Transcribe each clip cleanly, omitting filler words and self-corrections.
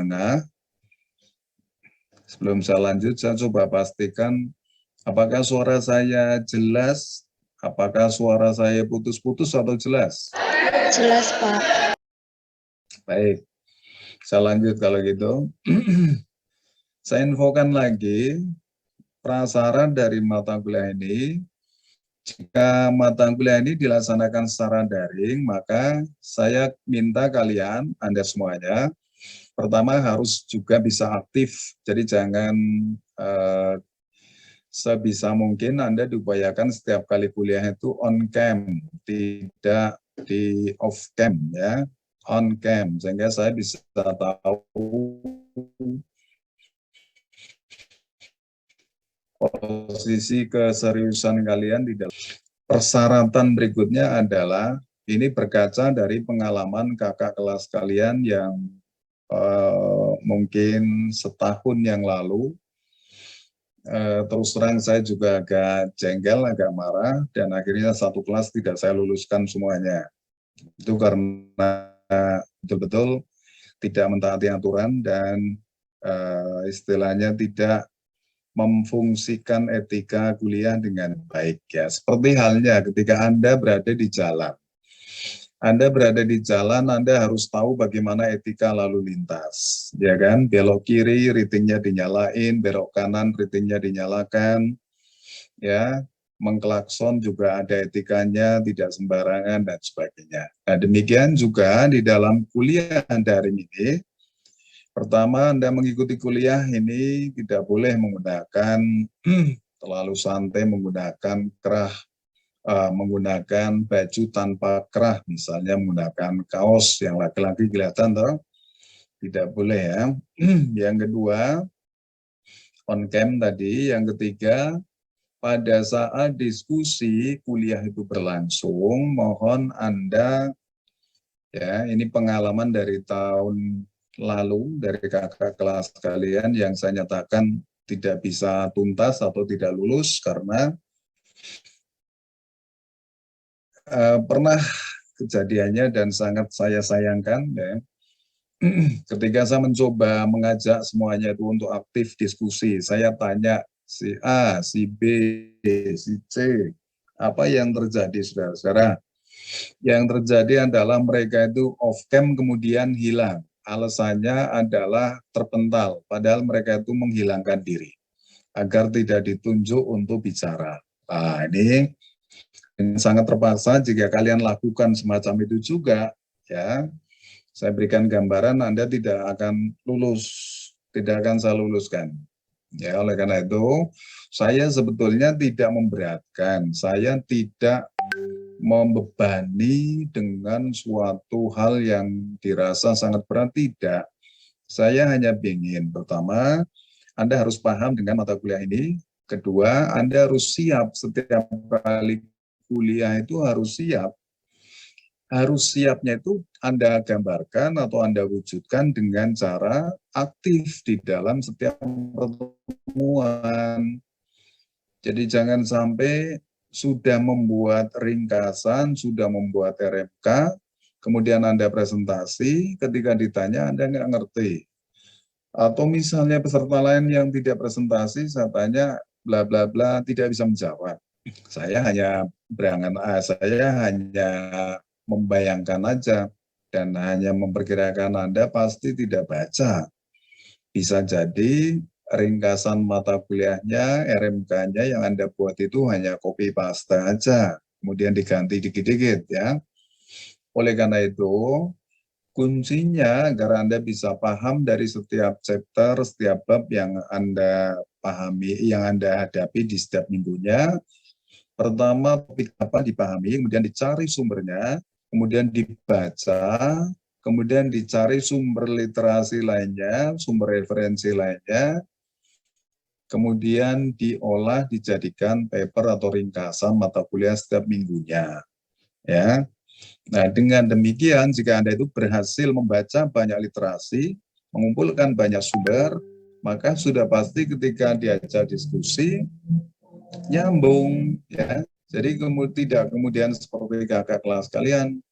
menengah. Sebelum saya lanjut, saya coba pastikan apakah suara saya jelas, apakah suara saya putus-putus atau jelas? Jelas, Pak. Baik, saya lanjut kalau gitu. Saya infokan lagi, prasyarat dari mata kuliah ini, jika mata kuliah ini dilaksanakan secara daring, maka saya minta kalian, Anda semuanya, pertama harus juga bisa aktif. Jadi jangan sebisa mungkin Anda diupayakan setiap kali kuliah itu on cam, tidak di off cam ya, on cam, sehingga saya bisa tahu posisi keseriusan kalian di dalam. Persyaratan berikutnya adalah ini berkaca dari pengalaman kakak kelas kalian yang mungkin setahun yang lalu. Terus terang saya juga agak jengkel, agak marah, dan akhirnya satu kelas tidak saya luluskan semuanya. Itu karena betul-betul tidak mentaati aturan dan istilahnya tidak memfungsikan etika kuliah dengan baik ya. Seperti halnya ketika Anda berada di jalan. Anda berada di jalan, Anda harus tahu bagaimana etika lalu lintas, ya kan? Belok kiri, ritingnya dinyalain, belok kanan, ritingnya dinyalakan, ya. Mengklakson juga ada etikanya, tidak sembarangan dan sebagainya. Nah, demikian juga di dalam kuliah daring ini. Pertama, Anda mengikuti kuliah ini tidak boleh menggunakan terlalu santai, menggunakan kerah, menggunakan baju tanpa kerah, misalnya menggunakan kaos yang laki-laki kelihatan, toh? Tidak boleh ya. Yang kedua, on cam tadi. Yang ketiga, pada saat diskusi kuliah itu berlangsung, mohon Anda, ya ini pengalaman dari tahun lalu, dari kakak kelas kalian yang saya nyatakan tidak bisa tuntas atau tidak lulus karena pernah kejadiannya dan sangat saya sayangkan ya. Ketika saya mencoba mengajak semuanya itu untuk aktif diskusi, saya tanya si A, si B, si C, apa yang terjadi saudara-saudara? Yang terjadi adalah mereka itu off cam kemudian hilang. Alasannya adalah terpental, padahal mereka itu menghilangkan diri agar tidak ditunjuk untuk bicara. Nah, ini sangat terpaksa jika kalian lakukan semacam itu juga, ya. Saya berikan gambaran Anda tidak akan lulus, tidak akan saya luluskan. Ya, oleh karena itu, saya sebetulnya tidak memberatkan, saya tidak membebani dengan suatu hal yang dirasa sangat berat, tidak. Saya hanya ingin, pertama, Anda harus paham dengan mata kuliah ini. Kedua, Anda harus siap setiap kali kuliah itu harus siap. Harus siapnya itu Anda gambarkan atau Anda wujudkan dengan cara aktif di dalam setiap pertemuan. Jadi jangan sampai sudah membuat ringkasan, sudah membuat RMK, kemudian Anda presentasi, ketika ditanya Anda nggak ngerti. Atau misalnya peserta lain yang tidak presentasi, saya tanya bla bla bla, tidak bisa menjawab. Saya hanya saya hanya membayangkan aja dan hanya memperkirakan Anda pasti tidak baca. Bisa jadi ringkasan mata kuliahnya, RMK-nya yang Anda buat itu hanya copy paste aja, kemudian diganti dikit-dikit ya. Oleh karena itu, kuncinya agar Anda bisa paham dari setiap chapter, setiap bab yang Anda pahami, yang Anda hadapi di setiap minggunya. Pertama, topik apa dipahami, kemudian dicari sumbernya, kemudian dibaca, kemudian dicari sumber literasi lainnya, sumber referensi lainnya, kemudian diolah, dijadikan paper atau ringkasan mata kuliah setiap minggunya. Ya. Nah, dengan demikian, jika Anda itu berhasil membaca banyak literasi, mengumpulkan banyak sumber, maka sudah pasti ketika diajak diskusi, nyambung ya. Jadi tidak kemudian seperti kakak kelas kalian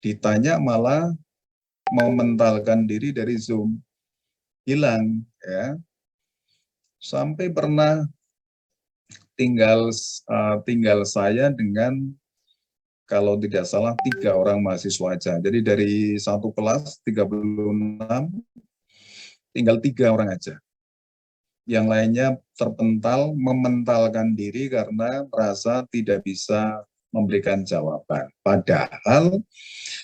ditanya malah mementalkan diri dari Zoom. hilang, ya. Sampai pernah tinggal saya dengan, kalau tidak salah, 3 orang mahasiswa aja. Jadi dari satu kelas 36, tinggal 3 orang aja. Yang lainnya terpental, mementalkan diri karena merasa tidak bisa memberikan jawaban. Padahal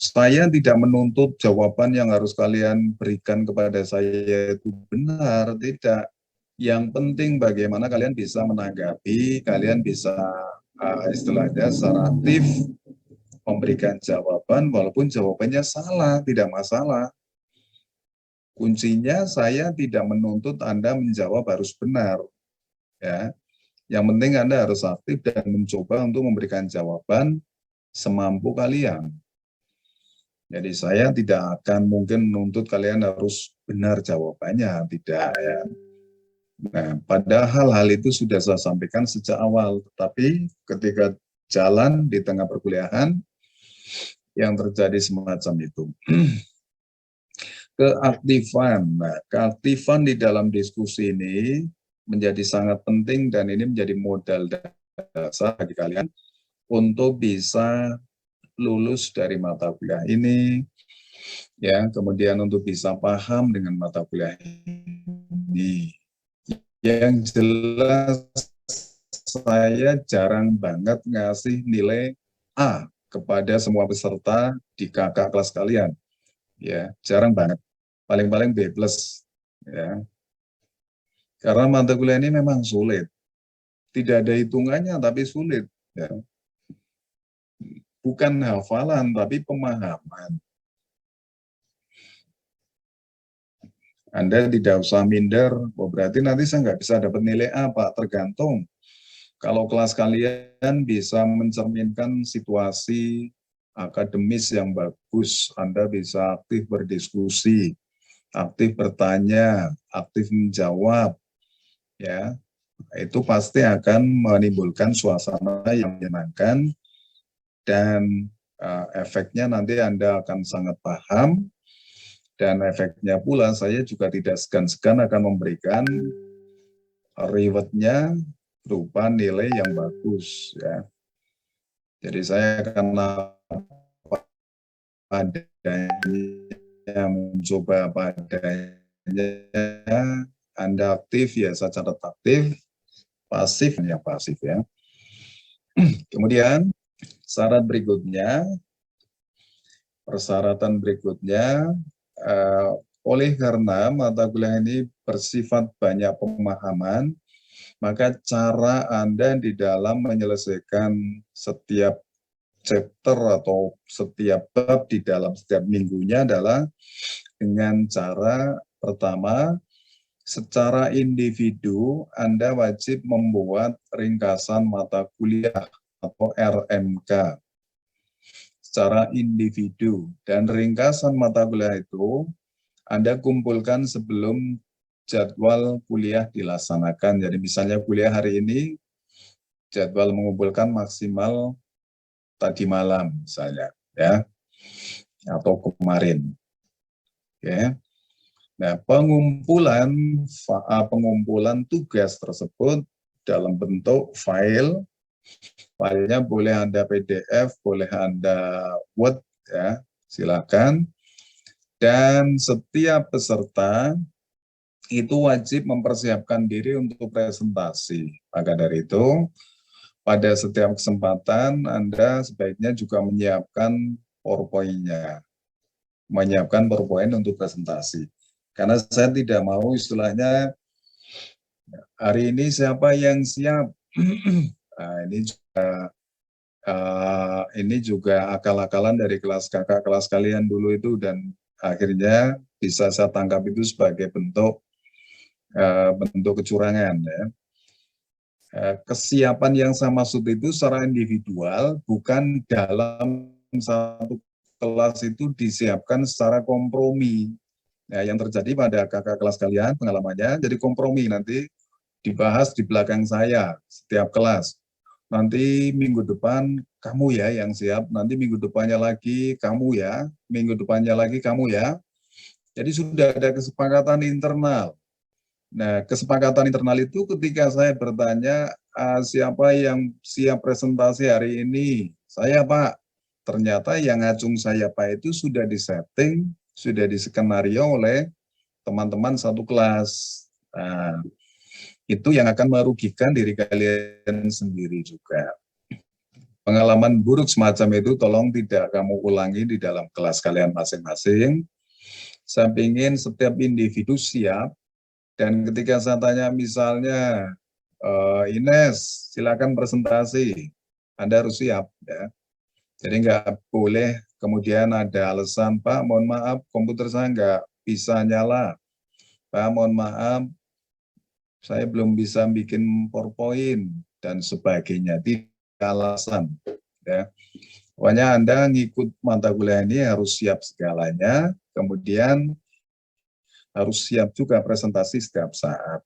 saya tidak menuntut jawaban yang harus kalian berikan kepada saya itu benar, tidak. Yang penting bagaimana kalian bisa menanggapi, kalian bisa istilahnya secara aktif memberikan jawaban walaupun jawabannya salah, tidak masalah. Kuncinya saya tidak menuntut Anda menjawab harus benar, ya. Yang penting Anda harus aktif dan mencoba untuk memberikan jawaban semampu kalian. Jadi saya tidak akan mungkin menuntut kalian harus benar jawabannya, tidak, ya. Nah, padahal hal itu sudah saya sampaikan sejak awal, tetapi ketika jalan di tengah perkuliahan yang terjadi semacam itu. Keaktifan. Nah, keaktifan di dalam diskusi ini menjadi sangat penting dan ini menjadi modal dasar bagi kalian untuk bisa lulus dari mata kuliah ini, ya, kemudian untuk bisa paham dengan mata kuliah ini. Yang jelas saya jarang banget ngasih nilai A kepada semua peserta di kakak kelas kalian, ya, jarang banget. Paling-paling B+, ya. Karena mata kuliah ini memang sulit. Tidak ada hitungannya tapi sulit, ya. Bukan hafalan tapi pemahaman. Anda tidak usah minder, oh berarti nanti saya nggak bisa dapat nilai A, Pak. Tergantung. Kalau kelas kalian bisa mencerminkan situasi akademis yang bagus, Anda bisa aktif berdiskusi, aktif bertanya, aktif menjawab, ya, itu pasti akan menimbulkan suasana yang menyenangkan dan efeknya nanti Anda akan sangat paham. Dan efeknya pula saya juga tidak segan-segan akan memberikan reward-nya berupa nilai yang bagus, ya. Jadi saya akan adanya mencoba apa adanya. Anda aktif ya saya catat aktif, pasif ya pasif, ya. Kemudian persyaratan berikutnya, oleh karena mata kuliah ini bersifat banyak pemahaman, maka cara Anda di dalam menyelesaikan setiap chapter atau setiap bab di dalam setiap minggunya adalah dengan cara pertama, secara individu Anda wajib membuat ringkasan mata kuliah atau RMK secara individu, dan ringkasan mata kuliah itu Anda kumpulkan sebelum jadwal kuliah dilaksanakan. Jadi misalnya kuliah hari ini jadwal mengumpulkan maksimal tadi malam misalnya, ya, atau kemarin. Oke. Nah, pengumpulan tugas tersebut dalam bentuk file. Filenya boleh Anda PDF, boleh Anda Word, ya, silakan. Dan setiap peserta itu wajib mempersiapkan diri untuk presentasi. Maka dari itu, pada setiap kesempatan Anda sebaiknya juga menyiapkan PowerPoint-nya. Menyiapkan PowerPoint untuk presentasi. Karena saya tidak mau istilahnya, hari ini siapa yang siap? Nah, ini juga akal-akalan dari kelas kakak kelas kalian dulu itu, dan akhirnya bisa saya tangkap itu sebagai bentuk kecurangan, ya. Kesiapan yang saya maksud itu secara individual, bukan dalam satu kelas itu disiapkan secara kompromi. Nah, yang terjadi pada kakak kelas kalian pengalamannya jadi kompromi, nanti dibahas di belakang saya setiap kelas. Nanti minggu depan kamu ya yang siap, nanti minggu depannya lagi kamu ya, minggu depannya lagi kamu ya. Jadi sudah ada kesepakatan internal. Nah, kesepakatan internal itu ketika saya bertanya, siapa yang siap presentasi hari ini? Saya, Pak. Ternyata yang ngacung saya, Pak, itu sudah disetting, sudah diskenario oleh teman-teman satu kelas. Nah, itu yang akan merugikan diri kalian sendiri juga. Pengalaman buruk semacam itu tolong tidak kamu ulangi di dalam kelas kalian masing-masing. Saya ingin setiap individu siap, dan ketika saya tanya misalnya, Ines, silakan presentasi, Anda harus siap. Ya. Jadi nggak boleh kemudian ada alasan, Pak, mohon maaf, komputer saya nggak bisa nyala. Pak, mohon maaf, saya belum bisa bikin PowerPoint, dan sebagainya. Tidak alasan. Ya. Pokoknya Anda ngikut mata kuliah ini harus siap segalanya, kemudian harus siap juga presentasi setiap saat.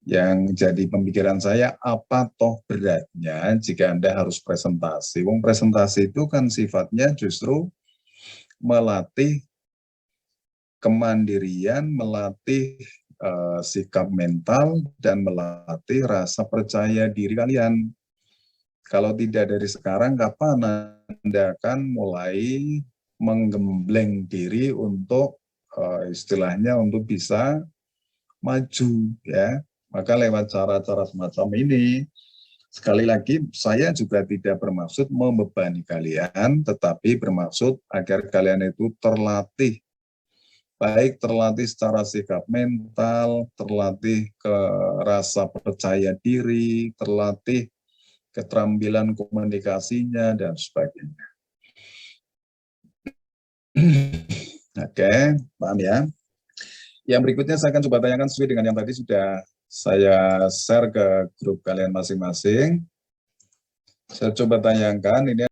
Yang jadi pemikiran saya, apa toh beratnya jika Anda harus presentasi? Wong presentasi itu kan sifatnya justru melatih kemandirian, melatih sikap mental, dan melatih rasa percaya diri kalian. Kalau tidak dari sekarang, kapan Anda akan mulai menggembleng diri untuk istilahnya untuk bisa maju, ya. Maka lewat cara-cara semacam ini, sekali lagi saya juga tidak bermaksud membebani kalian, tetapi bermaksud agar kalian itu terlatih, baik terlatih secara sikap mental, terlatih ke rasa percaya diri, terlatih keterampilan komunikasinya, dan sebagainya. Oke, paham ya? Yang berikutnya saya akan coba tanyakan sesuai dengan yang tadi sudah saya share ke grup kalian masing-masing. Saya coba tanyakan, ini